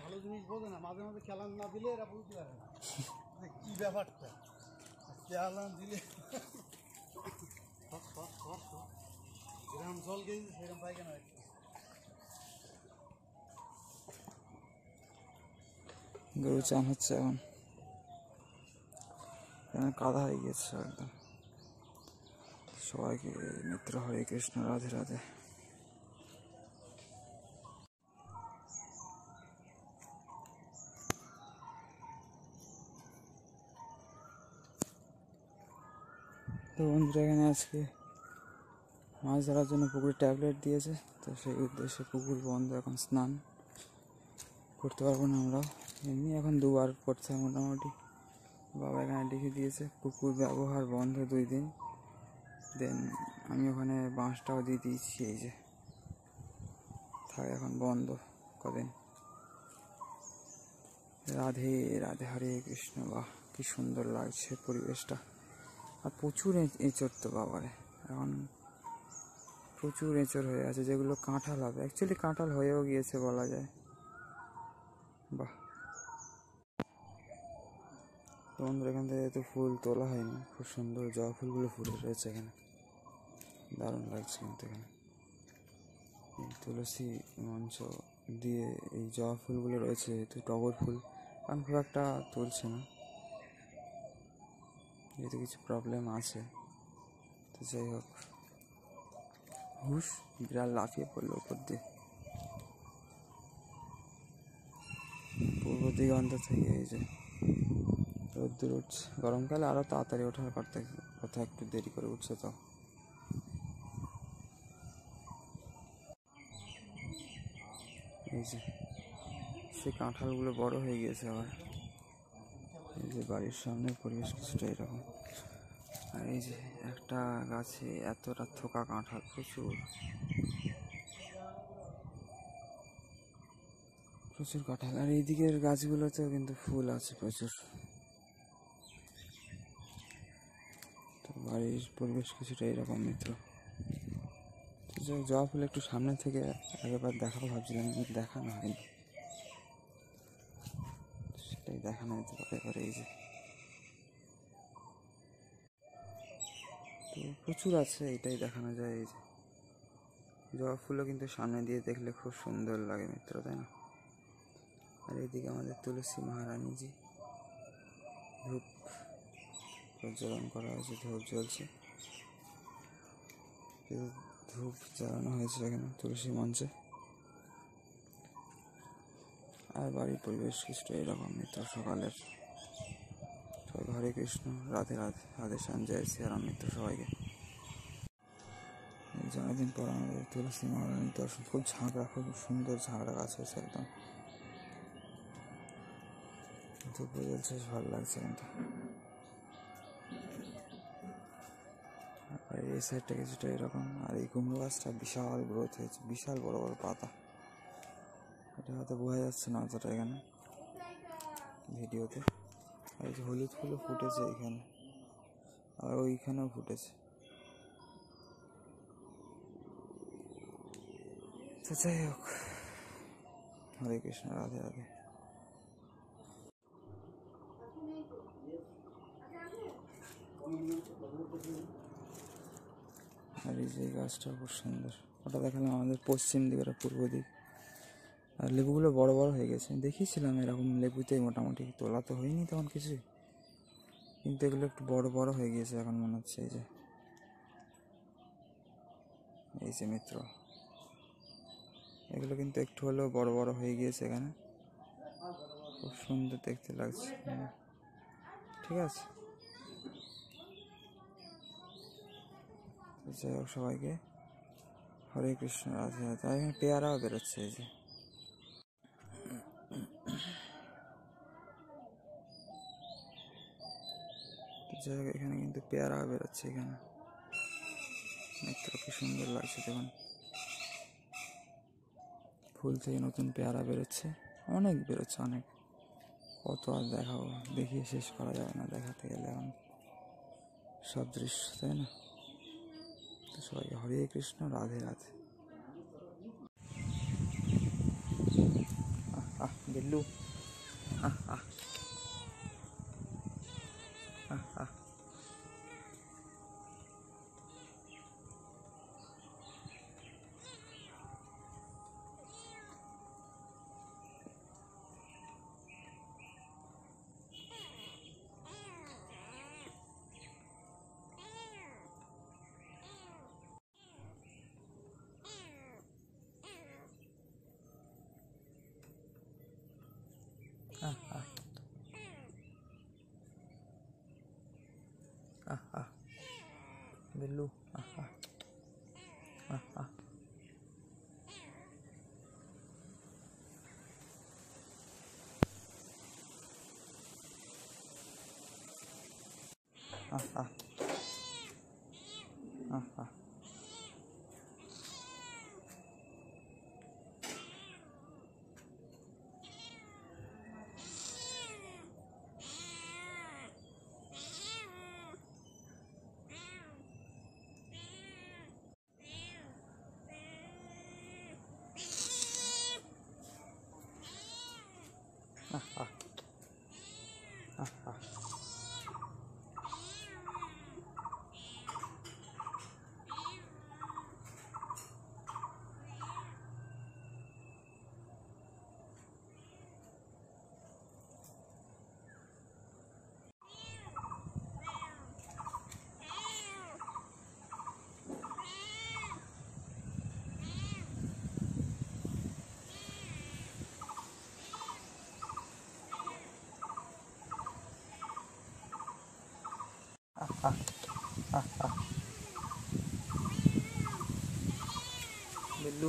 ভালো জিনিস বোঝে না, মাঝে মাঝে খেলান না দিলে এরা বুঝতে পারে না কি ব্যাপারটা। খেলান দিলে যেরকম জল গেছে সেরকম পায়খানা হচ্ছে। গরু চান হচ্ছে এখন, কাদা হয়ে গেছে একদম। সবাইকে মিত্র হরে কৃষ্ণ, রাধে রাধে। তো বন্ধুরা এখানে আজকে মাছ ধরার জন্য পুকুরে ট্যাবলেট দিয়েছে, তো সেই উদ্দেশ্যে পুকুর বন্ধ, এখন স্নান করতে পারবো না আমরা। এমনি এখন দুবার করতে হয় মোটামুটি। বাবা এখানে লিখে দিয়েছে পুকুর ব্যবহার বন্ধ 2 দিন। দেন আমি ওখানে বাঁশটাও দিয়ে দিয়েছি, এই যে থাকে এখন বন্ধ কদিন। রাধে রাধে, হরে কৃষ্ণ। বাহ, কি সুন্দর লাগছে পরিবেশটা। আর প্রচুর এঁচড় তো বাবারে, এখন প্রচুর এঁচড় হয়ে আছে, যেগুলো কাঁঠাল হবে। অ্যাকচুয়ালি কাঁঠাল হয়েও গিয়েছে বলা যায়। বাহ, বন্ধুরা এখান থেকে তো ফুল তোলা হয়নি, খুব সুন্দর জবা ফুলগুলো ফুটে রয়েছে এখানে, দারুণ লাগছে। কিন্তু এখানে তুলসী মঞ্চ দিয়ে এই জবা ফুলগুলো রয়েছে, যেহেতু টগর ফুল কারণ খুব একটা তুলছে না, যেহেতু কিছু প্রবলেম আছে। তো যাই হোক, হুশ, বিড়াল লাফিয়ে পড়লো উপর দিয়ে। পূর্ব দিগন্ত থেকে এই যে রোদ্দুর উঠছে। গরমকালে আরও তাড়াতাড়ি ওঠার কথা, একটু দেরি করে উঠছে। তো এই যে সে কাঁঠালগুলো বড় হয়ে গিয়েছে আবার। এই যে বাড়ির সামনের পরিবেশ কিছুটা এরকম। আর এই যে একটা গাছে এতটা থোকা কাঁঠাল, প্রচুর প্রচুর কাঁঠাল। আর এইদিকের গাছগুলোতেও কিন্তু ফুল আছে প্রচুর। তো বাড়ির পরিবেশ কিছুটা এরকম মিত্র। জবা ফুল একটু সামনে থেকে আগেবার দেখাবো ভাবছিলাম, কিন্তু দেখানো হয়নি, সেটাই দেখানো যেতে পারে এবার। এই যে তো প্রচুর আছে, এটাই দেখানো যায়। এই যে জবা ফুলও কিন্তু সামনে দিয়ে দেখলে খুব সুন্দর লাগে মিত্র, তাই না? আর এইদিকে আমাদের তুলসী মহারানীজি, ধূপ প্রজ্বলন করা হয়েছে, ধূপ জ্বলছে, ধূপ জ্বালানো হয়েছে এখানে তুলসী মঞ্চে। আর বাড়ির পরিবেশ কিছুটা এরকম মিত্র সকালের। সবাই হরে কৃষ্ণ, রাধে রাধে, রাধে শ্যাম, জয় শ্রীরাম মিত্র সবাইকে। অনেকদিন পর আমাদের তুলসী মহারানীর দর্শন। খুব ঝাঁকড়া, খুব সুন্দর ঝাঁকড়া গাছ হয়েছে একদম। ধূপ জ্বলছে, ভালো লাগছে কিন্তু। আর এই সাইডটা কিছুটা এরকম। আর এই কুমড়ো গাছটা বিশাল গ্রোথ হয়েছে, বিশাল বড় বড় পাতা। এটা হয়তো বোঝা যাচ্ছে না অতটা এখানে ভিডিওতে। আর এই যে হলুদ ফুলও ফুটেছে এখানে, আর ওইখানেও ফুটেছে। তো যাই হোক, হরে কৃষ্ণ, রাধে রাধে। আর এই যে গাছটা খুব সুন্দর, ওটা দেখালাম আমাদের পশ্চিম দিক, ওটা পূর্ব দিক। আর লেবুগুলো বড় বড় হয়ে গেছে, দেখিয়েছিলাম এরকম লেবুতেই মোটামুটি, তোলা তো হয়নি তখন কিছুই, কিন্তু এগুলো একটু বড় বড় হয়ে গিয়েছে এখন মনে হচ্ছে। এই যে মিত্র, এগুলো কিন্তু একটু হলেও বড় বড় হয়ে গিয়েছে এখানে, খুব সুন্দর দেখতে লাগছে। ঠিক আছে, যাই হোক, সবাইকে হরে কৃষ্ণ, রাধে রাধে। আর এখানে পেয়ারাও বেরোচ্ছে, এই যে যাই হোক, এখানে কিন্তু পেয়ারাও বেরোচ্ছে এখানে মিত্র, কি সুন্দর লাগছে দেখুন। ফুল থেকে নতুন পেয়ারা বেরোচ্ছে, অনেক বেরোচ্ছে, অনেক। কত আর দেখাবো, দেখিয়ে শেষ করা যাবে না দেখাতে গেলে এখন সব দৃশ্য, তাই না? তো সবাইকে হরে কৃষ্ণ, রাধে রাধে। বিল্লু बिल्लू बिल्लू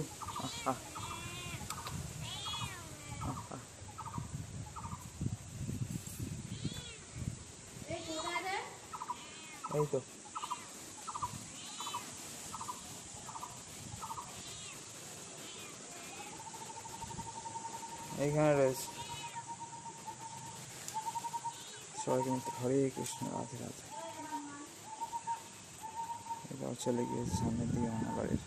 এই তো এইখানে রয়েছে। সবাইকে মিলতে হরে কৃষ্ণ, রাধে রাধে। এবার চলে গিয়েছে সামনের দিকে আমার বাড়ির।